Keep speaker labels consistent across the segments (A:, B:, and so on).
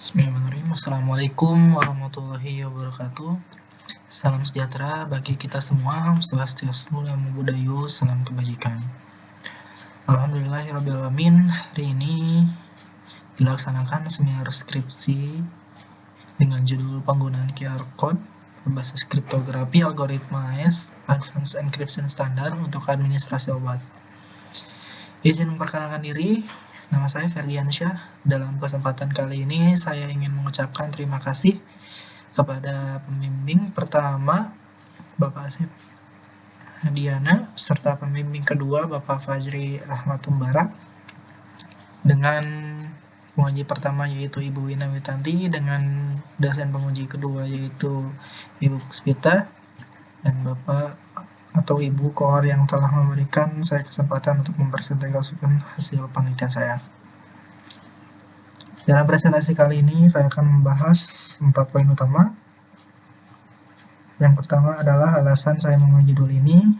A: Bismillahirrahmanirrahim. Assalamualaikum warahmatullahi wabarakatuh. Salam sejahtera bagi kita semua. Swastiastu, Namo Buddhaya, salam kebajikan. Alhamdulillahirrahmanirrahim. Hari ini dilaksanakan seminar skripsi dengan judul penggunaan QR Code berbasis kriptografi algoritma AES Advanced Encryption Standard untuk administrasi obat. Izin memperkenalkan diri. Nama saya Ferdiansyah. Dalam kesempatan kali ini saya ingin mengucapkan terima kasih kepada pembimbing pertama Bapak Asep Diana serta pembimbing kedua Bapak Fajri Rahmatumbara, dengan penguji pertama yaitu Ibu Wina Witanti, dengan dosen penguji kedua yaitu Ibu Puspita, dan Bapak atau Ibu Koor yang telah memberikan saya kesempatan untuk mempresentasikan hasil penelitian saya. Dalam presentasi kali ini saya akan membahas 4 poin utama. Yang pertama adalah alasan saya memilih judul ini,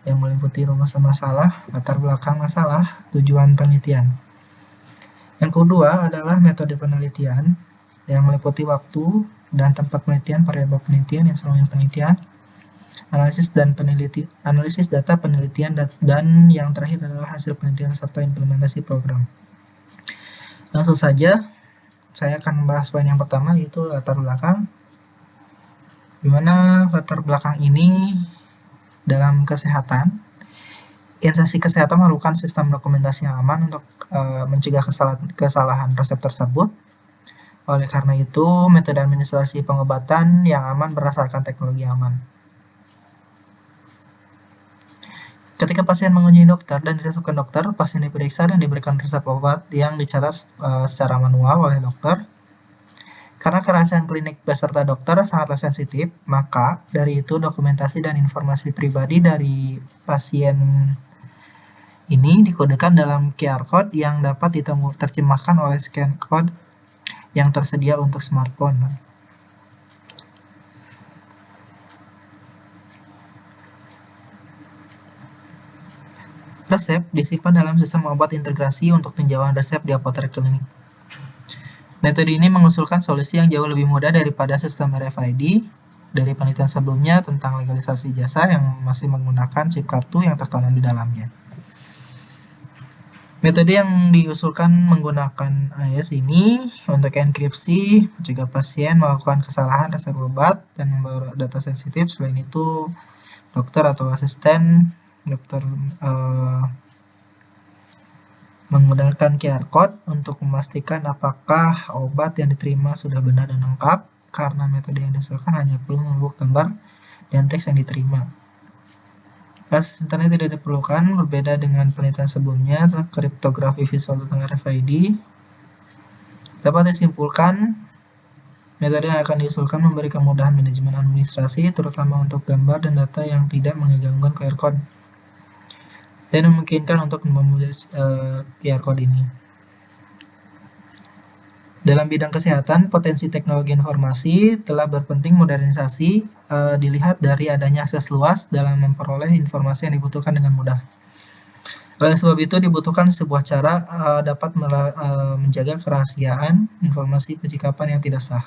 A: yang meliputi rumusan masalah, latar belakang masalah, tujuan penelitian. Yang kedua adalah metode penelitian, yang meliputi waktu dan tempat penelitian, variabel penelitian, instrumen penelitian, analisis data penelitian, dan yang terakhir adalah hasil penelitian serta implementasi program. Langsung saja, saya akan membahas poin yang pertama, yaitu latar belakang. Di mana latar belakang ini dalam kesehatan, instansi kesehatan memerlukan sistem dokumentasi yang aman untuk mencegah kesalahan resep tersebut. Oleh karena itu, metode administrasi pengobatan yang aman berdasarkan teknologi yang aman. Ketika pasien mengunjungi dokter dan diresepkan dokter, pasien diperiksa dan diberikan resep obat yang dicatat secara manual oleh dokter. Karena kerahasiaan klinik beserta dokter sangatlah sensitif, maka dari itu dokumentasi dan informasi pribadi dari pasien ini dikodekan dalam QR Code yang dapat terjemahkan oleh scan code yang tersedia untuk smartphone. Resep disimpan dalam sistem obat integrasi untuk tinjauan resep di apotek klinik. Metode ini mengusulkan solusi yang jauh lebih mudah daripada sistem RFID dari penelitian sebelumnya tentang legalisasi jasa yang masih menggunakan chip kartu yang tertanam di dalamnya. Metode yang diusulkan menggunakan AES ini untuk enkripsi, mencegah pasien melakukan kesalahan resep obat dan membawa data sensitif. Selain itu, dokter atau asisten dokter menggunakan QR Code untuk memastikan apakah obat yang diterima sudah benar dan lengkap, karena metode yang diusulkan hanya perlu membuat gambar dan teks yang diterima. Akses internet tidak diperlukan, berbeda dengan penelitian sebelumnya tentang kriptografi visual tentang RFID. Dapat disimpulkan, metode yang akan diusulkan memberi kemudahan manajemen administrasi, terutama untuk gambar dan data yang tidak mengganggu QR Code, dan memungkinkan untuk memudah QR Code ini. Dalam bidang kesehatan, potensi teknologi informasi telah berpenting modernisasi dilihat dari adanya akses luas dalam memperoleh informasi yang dibutuhkan dengan mudah. Oleh sebab itu, dibutuhkan sebuah cara dapat menjaga kerahasiaan informasi percakapan yang tidak sah.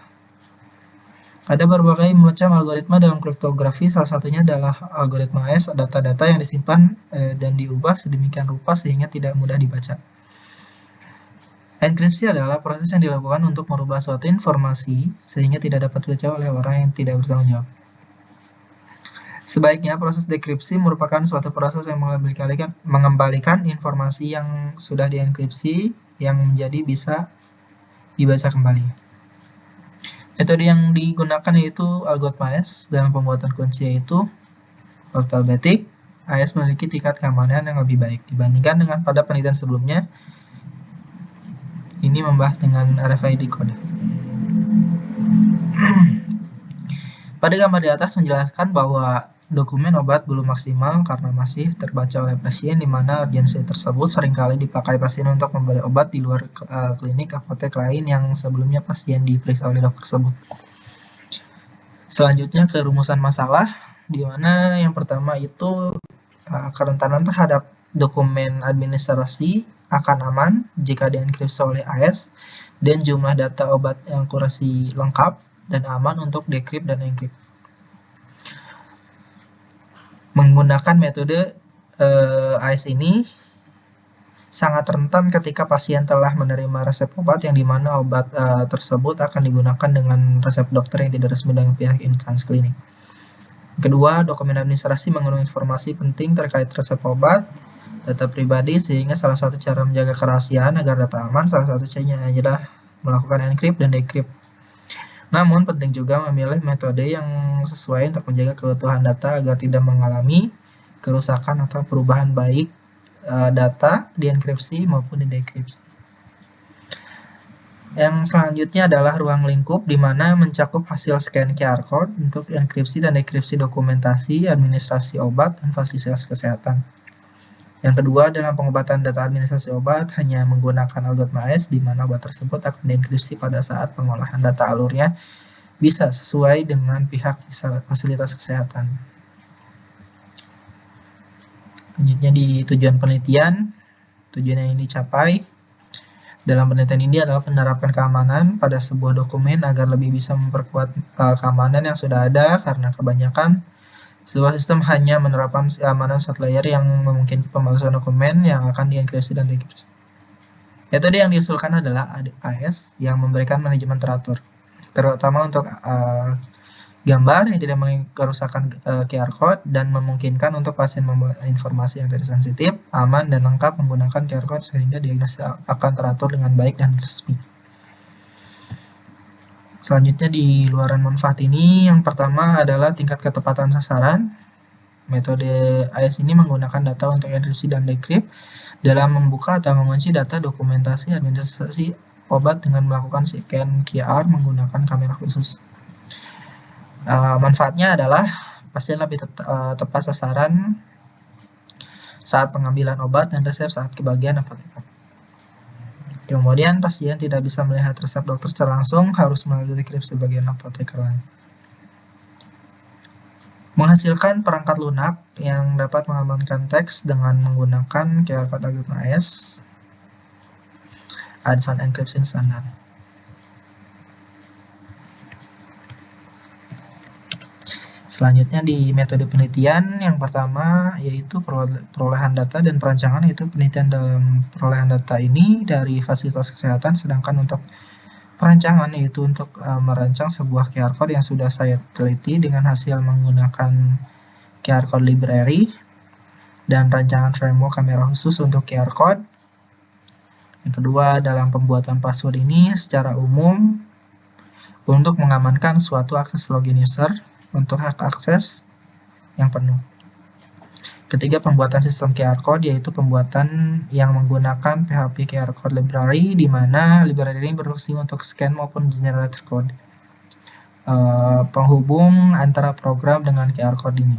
A: Ada berbagai macam algoritma dalam kriptografi, salah satunya adalah algoritma AES, data-data yang disimpan dan diubah sedemikian rupa sehingga tidak mudah dibaca. Enkripsi adalah proses yang dilakukan untuk merubah suatu informasi sehingga tidak dapat dibaca oleh orang yang tidak bertanggung jawab. Sebaiknya, proses dekripsi merupakan suatu proses yang mengembalikan informasi yang sudah dienkripsi yang menjadi bisa dibaca kembali. Metode yang digunakan yaitu algoritma AES dalam pembuatan kunci, yaitu alfabetik. AES memiliki tingkat keamanan yang lebih baik dibandingkan dengan pada penelitian sebelumnya. Ini membahas dengan RFID code. Pada gambar di atas menjelaskan bahwa dokumen obat belum maksimal karena masih terbaca oleh pasien, di mana urgensi tersebut seringkali dipakai pasien untuk membeli obat di luar klinik apotek lain yang sebelumnya pasien diperiksa oleh dokter tersebut. Selanjutnya ke rumusan masalah, di mana yang pertama itu kerentanan terhadap dokumen administrasi akan aman jika dienkripsi oleh AES, dan jumlah data obat yang akurasi lengkap dan aman untuk decrypt dan encrypt. Menggunakan metode AES ini sangat rentan ketika pasien telah menerima resep obat yang dimana obat tersebut akan digunakan dengan resep dokter yang tidak resmi dengan pihak instansi klinik. Kedua, dokumen administrasi mengandung informasi penting terkait resep obat, data pribadi, sehingga salah satu cara menjaga kerahasiaan agar data aman, salah satu caranya adalah melakukan encrypt dan decrypt. Namun, penting juga memilih metode yang sesuai untuk menjaga keutuhan data agar tidak mengalami kerusakan atau perubahan baik data dienkripsi maupun didekripsi. Yang selanjutnya adalah ruang lingkup, di mana mencakup hasil scan QR code untuk enkripsi dan dekripsi dokumentasi, administrasi obat, dan fasilitas kesehatan. Yang kedua, dalam pengobatan data administrasi obat hanya menggunakan algoritma AES, di mana obat tersebut akan dienkripsi pada saat pengolahan data alurnya bisa sesuai dengan pihak fasilitas kesehatan. Selanjutnya di tujuan penelitian, tujuan yang dicapai dalam penelitian ini adalah menerapkan keamanan pada sebuah dokumen agar lebih bisa memperkuat keamanan yang sudah ada, karena kebanyakan sebuah sistem hanya menerapkan keamanan satu layer yang memungkinkan pemalsuan dokumen yang akan dienkripsi dan dekripsi. Metode yang diusulkan adalah AES yang memberikan manajemen teratur, terutama untuk gambar yang tidak mengerusakan QR code dan memungkinkan untuk pasien membawa informasi yang tidak sensitif, aman, dan lengkap menggunakan QR code sehingga diagnosis akan teratur dengan baik dan resmi. Selanjutnya di luaran manfaat ini, yang pertama adalah tingkat ketepatan sasaran. Metode AES ini menggunakan data untuk enkripsi dan decrypt dalam membuka atau mengunci data dokumentasi administrasi obat dengan melakukan scan QR menggunakan kamera khusus. Manfaatnya adalah pasien lebih tepat sasaran saat pengambilan obat dan resep saat kebagian apoteker. Kemudian pasien tidak bisa melihat resep dokter secara langsung, harus melalui dekripsi bagian apoteker lain. Menghasilkan perangkat lunak yang dapat mengamankan teks dengan menggunakan QR code algoritma AES Advanced Encryption Standard. Selanjutnya di metode penelitian, yang pertama yaitu perolehan data dan perancangan, yaitu penelitian dalam perolehan data ini dari fasilitas kesehatan, sedangkan untuk perancangan yaitu untuk merancang sebuah QR code yang sudah saya teliti dengan hasil menggunakan QR code library dan rancangan framework kamera khusus untuk QR code. Yang kedua, dalam pembuatan password ini secara umum untuk mengamankan suatu akses login user untuk hak akses yang penuh. Ketiga, pembuatan sistem QR code, yaitu pembuatan yang menggunakan PHP QR code library, di mana library ini berfungsi untuk scan maupun generate code penghubung antara program dengan QR code ini.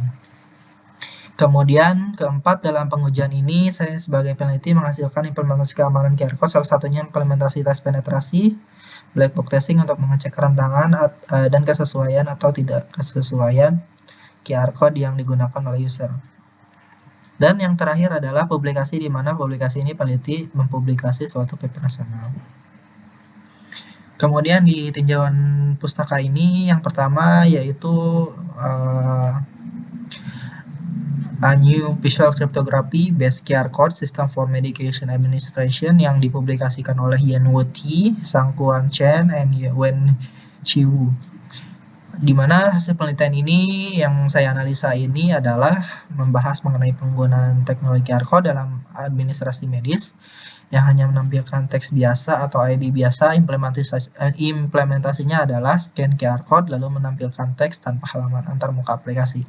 A: Kemudian keempat, dalam pengujian ini saya sebagai peneliti menghasilkan implementasi keamanan QR code, salah satunya implementasi tes penetrasi, black box testing untuk mengecek kerentangan dan kesesuaian atau tidak kesesuaian QR code yang digunakan oleh user. Dan yang terakhir adalah publikasi, di mana publikasi ini peneliti mempublikasi suatu paper nasional. Kemudian di tinjauan pustaka ini, yang pertama yaitu A New Visual Cryptography Based QR Code System for Medication Administration yang dipublikasikan oleh Yan-Wu Ti, Sang-Kuan Chen, and Wen Chi-Wu. Di mana hasil penelitian ini yang saya analisa ini adalah membahas mengenai penggunaan teknologi QR code dalam administrasi medis yang hanya menampilkan teks biasa atau ID biasa. Implementasinya adalah scan QR code lalu menampilkan teks tanpa halaman antarmuka aplikasi.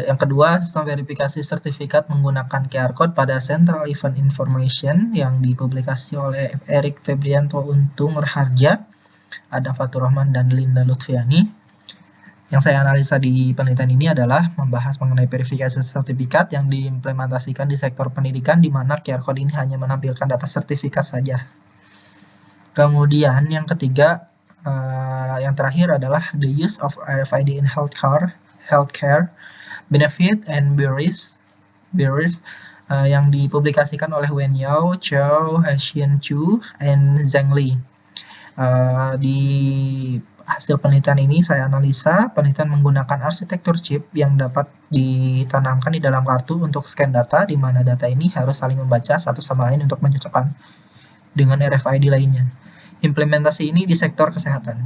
A: Yang kedua, sistem verifikasi sertifikat menggunakan QR code pada Central Event Information yang dipublikasi oleh Erik Febrianto, Untung Raharja, Adam Fatur Rahman, dan Linda Lutfiani. Yang saya analisa di penelitian ini adalah membahas mengenai verifikasi sertifikat yang diimplementasikan di sektor pendidikan, di mana QR code ini hanya menampilkan data sertifikat saja. Kemudian yang ketiga, yang terakhir adalah the use of RFID in healthcare Healthcare Benefit and Barriers yang dipublikasikan oleh Wen Yao, Chao, Haxian Chu, and Zhang Li. Di hasil penelitian ini saya analisa penelitian menggunakan arsitektur chip yang dapat ditanamkan di dalam kartu untuk scan data, di mana data ini harus saling membaca satu sama lain untuk mencocokkan dengan RFID lainnya. Implementasi ini di sektor kesehatan.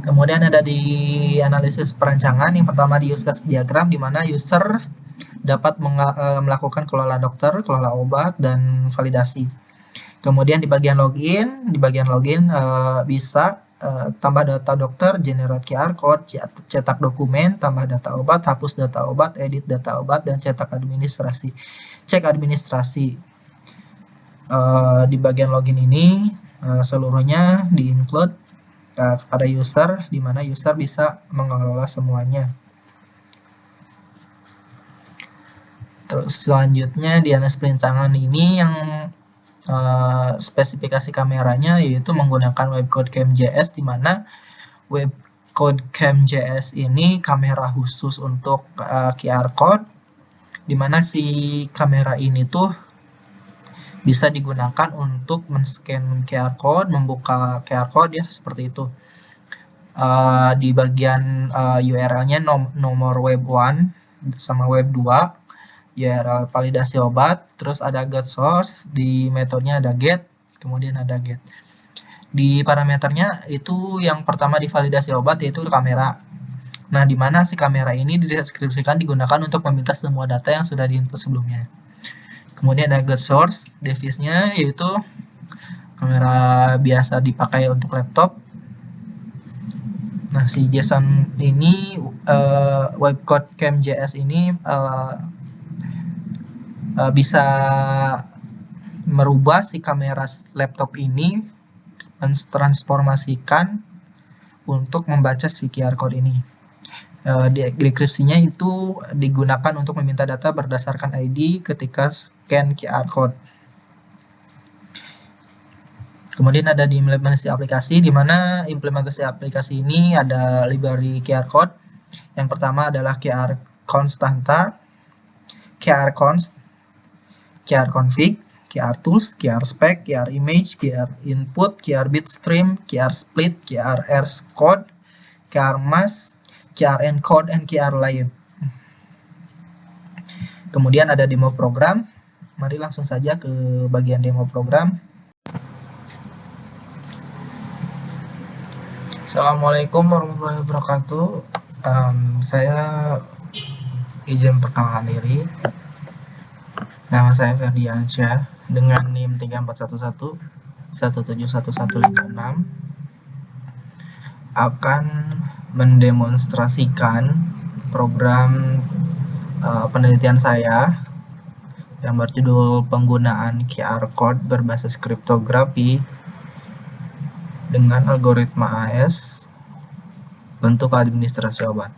A: Kemudian ada di analisis perancangan, yang pertama di use case diagram, di mana user dapat melakukan kelola dokter, kelola obat, dan validasi. Kemudian di bagian login bisa tambah data dokter, generate QR code, cetak dokumen, tambah data obat, hapus data obat, edit data obat, dan cetak administrasi. Cek administrasi. Di bagian login ini seluruhnya di-include kepada user, di mana user bisa mengelola semuanya. Terus selanjutnya di analisis perancangan ini yang spesifikasi kameranya yaitu menggunakan webcode CamJS, di mana webcode CamJS ini kamera khusus untuk QR code, di mana si kamera ini tuh bisa digunakan untuk men-scan QR code, membuka QR code ya, seperti itu. Di bagian URL-nya nomor web 1 sama web 2, URL validasi obat, terus ada get source, di metodenya ada get, kemudian ada get. Di parameternya itu yang pertama di validasi obat yaitu kamera. Nah, di mana si kamera ini dideskripsikan digunakan untuk meminta semua data yang sudah diinput sebelumnya. Kemudian ada get source, device-nya yaitu kamera biasa dipakai untuk laptop. Nah, si JSON ini webcode CamJS ini bisa merubah si kamera laptop ini, mentransformasikan untuk membaca si QR code ini. Deskripsinya itu digunakan untuk meminta data berdasarkan ID ketika scan QR code. Kemudian ada di implementasi aplikasi, di mana implementasi aplikasi ini ada library QR code. Yang pertama adalah QR Constanta, QR Const, QR Config, QR Tools, QR Spec, QR Image, QR Input, QR Bitstream, QR Split, QR Errors Code, QR Mask, QR Encode, and QR Live. Kemudian ada demo program. Mari langsung saja ke bagian demo program. Assalamualaikum warahmatullahi wabarakatuh. Saya izin perkenalkan diri. Nama saya Ferdiansyah dengan NIM 3411 171156 akan mendemonstrasikan program penelitian saya yang berjudul penggunaan QR code berbasis kriptografi dengan algoritma AES bentuk administrasi obat.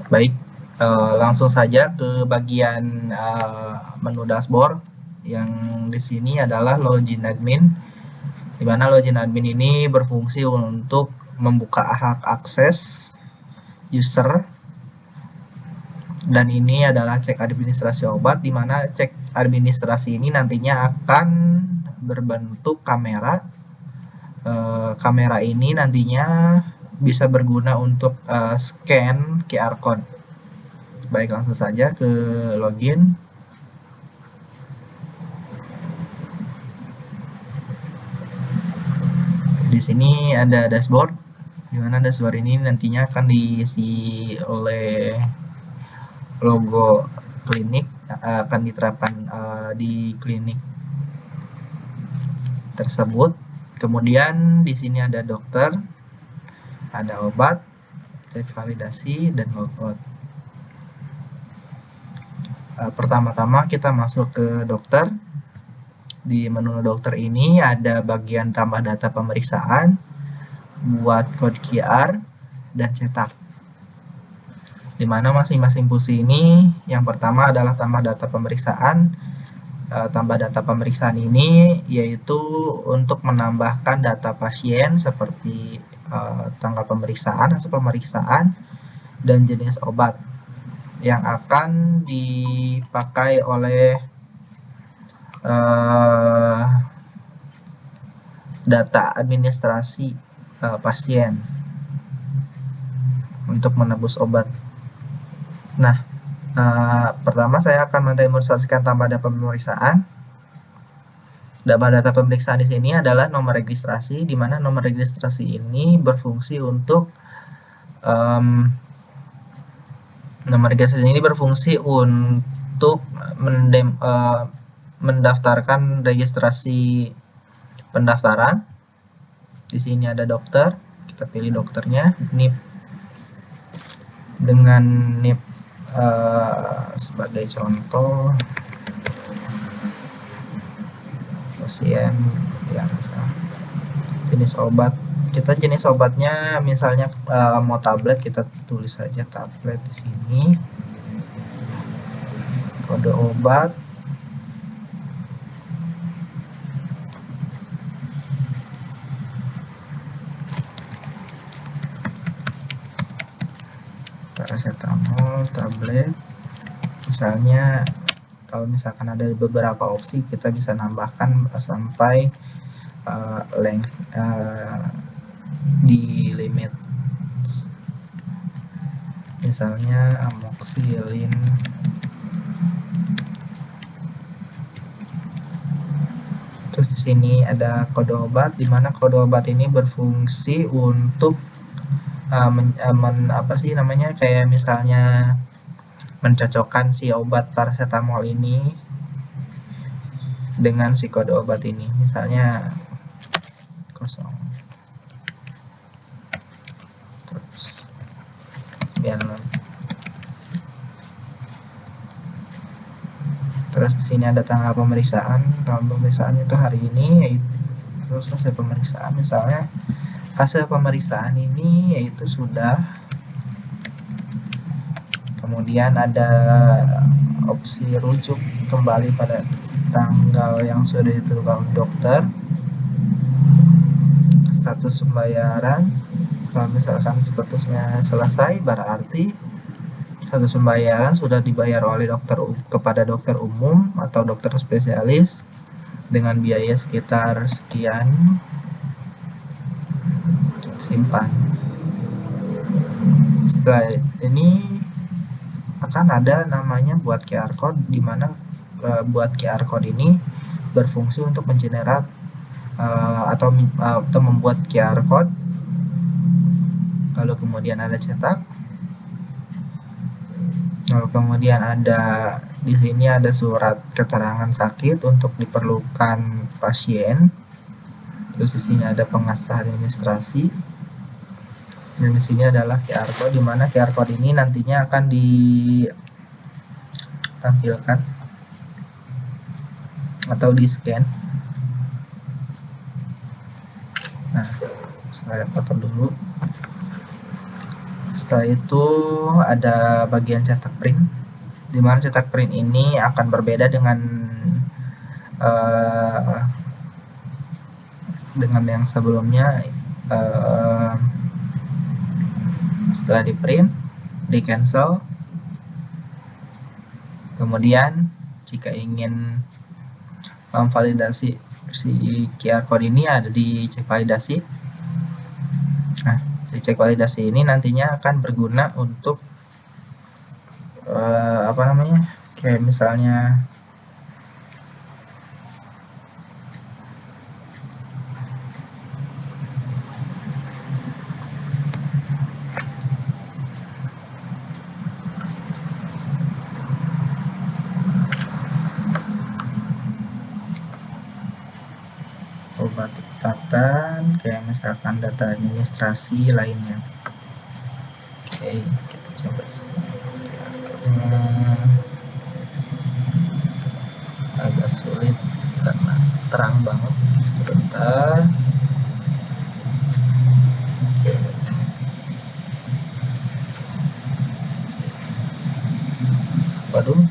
A: Baik, langsung saja ke bagian menu dashboard. Yang di sini adalah login admin, di mana login admin ini berfungsi untuk membuka hak akses user, dan ini adalah cek administrasi obat, di mana cek administrasi ini nantinya akan berbentuk kamera. Kamera ini nantinya bisa berguna untuk scan QR code. Baik, langsung saja ke login. Di sini ada dashboard, di mana dashboard ini nantinya akan diisi oleh logo klinik, akan diterapkan di klinik tersebut. Kemudian di sini ada dokter, ada obat, cek validasi, dan logout. Pertama-tama kita masuk ke dokter. Di menu dokter ini ada bagian tambah data pemeriksaan, buat kode QR, dan cetak. Di mana masing-masing fungsi ini, yang pertama adalah tambah data pemeriksaan. Tambah data pemeriksaan ini yaitu untuk menambahkan data pasien seperti tanggal pemeriksaan, hasil pemeriksaan, dan jenis obat yang akan dipakai oleh data administrasi pasien untuk menebus obat. Nah, pertama saya akan mendemonstrasikan tambah data pemeriksaan. Data pemeriksaan di sini adalah nomor registrasi, di mana nomor registrasi ini berfungsi untuk mendaftarkan registrasi pendaftaran. Di sini ada dokter, kita pilih dokternya, NIP dengan NIP sebagai contoh pasien biasa. Jenis obat, kita jenis obatnya misalnya mau tablet, kita tulis saja tablet di sini. Kode obat, paracetamol tablet. Misalnya kalau misalkan ada beberapa opsi, kita bisa nambahkan sampai di limit. Misalnya amoxicillin. Terus di sini ada kode obat, di mana kode obat ini berfungsi untuk kayak misalnya mencocokkan si obat paracetamol ini dengan si kode obat ini, misalnya 0. Terus di sini ada tanggal pemeriksaan. Tanggal pemeriksaan itu hari ini, yaitu terus hasil pemeriksaan. Misalnya hasil pemeriksaan ini yaitu sudah. Kemudian ada opsi rujuk kembali pada tanggal yang sudah ditentukan dokter. Status pembayaran, kalau misalkan statusnya selesai, berarti status pembayaran sudah dibayar oleh dokter kepada dokter umum atau dokter spesialis dengan biaya sekitar sekian. Simpan. Setelah ini akan ada namanya buat QR code, di mana buat QR code ini berfungsi untuk mengenerate atau membuat QR code. Lalu kemudian ada cetak. Lalu kemudian ada di sini ada surat keterangan sakit untuk diperlukan pasien. Terus di sini ada pengasas administrasi. Dan di sini adalah QR code, di mana QR code ini nantinya akan ditampilkan atau di scan. Nah, saya foto dulu. Setelah itu ada bagian cetak print, di mana cetak print ini akan berbeda dengan yang sebelumnya. Setelah di print, di cancel. Kemudian jika ingin memvalidasi si QR code ini, ada di cek validasi. Nah, si cek validasi ini nantinya akan berguna untuk kayak misalnya obat obatan, kayak misalkan data administrasi lainnya. Oke, kita coba. Agak sulit karena terang banget. Sebentar. Waduh.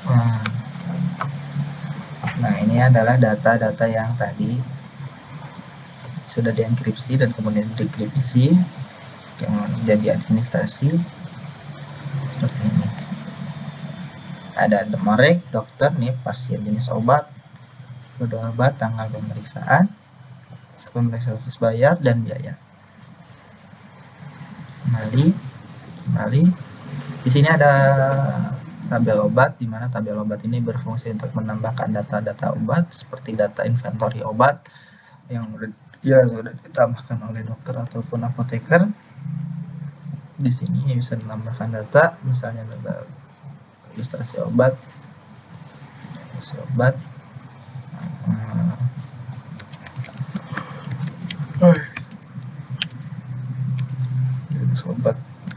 A: Nah,
B: adalah data-data yang tadi sudah dienkripsi dan kemudian dekripsi yang menjadi administrasi seperti ini. Ada nomor dokter nih, pasien, jenis obat, kode obat, tanggal pemeriksaan bayar, dan biaya. Kembali. Di sini ada tabel obat, di mana tabel obat ini berfungsi untuk menambahkan data-data obat seperti data inventory obat yang sudah ditambahkan oleh dokter ataupun apoteker. Di sini bisa menambahkan data, misalnya data ilustrasi obat, obat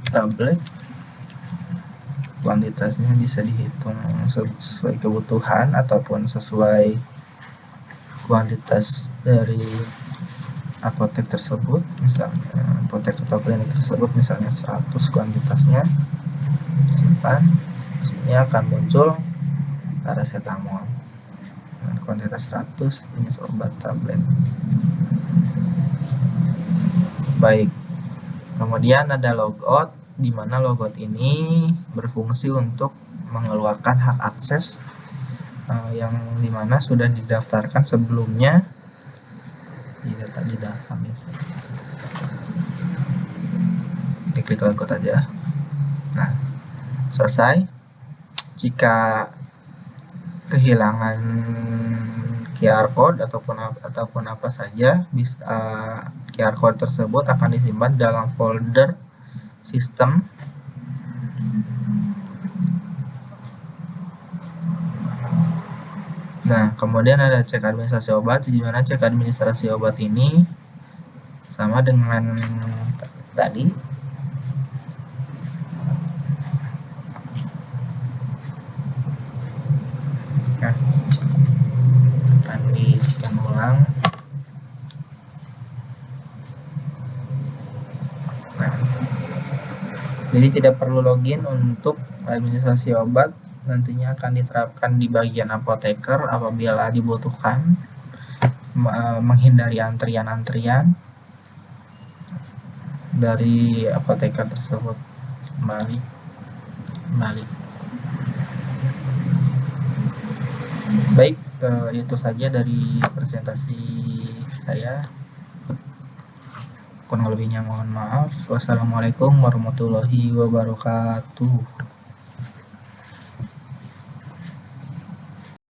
B: tablet, kuantitasnya bisa dihitung sesuai kebutuhan ataupun sesuai kuantitas dari apotek tersebut. Misalnya apotek atau klinik tersebut misalnya 100 kuantitasnya, simpan. Sini akan muncul paracetamol dengan kuantitas 100 jenis obat tablet. Baik, kemudian ada logout, di mana logout ini berfungsi untuk mengeluarkan hak akses yang dimana sudah didaftarkan sebelumnya di database. Klik logout aja. Nah, selesai. Jika kehilangan QR code ataupun apa saja, QR code tersebut akan disimpan dalam folder sistem. Nah, kemudian ada cek administrasi obat, di mana cek administrasi obat ini sama dengan tadi. Nah, akan di-scan ulang. Nah, jadi tidak perlu login untuk administrasi obat. Nantinya akan diterapkan di bagian apoteker apabila dibutuhkan, menghindari antrian-antrian dari apoteker tersebut. Kembali. Baik, itu saja dari presentasi saya. Kurang lebihnya mohon maaf. Wassalamualaikum warahmatullahi wabarakatuh.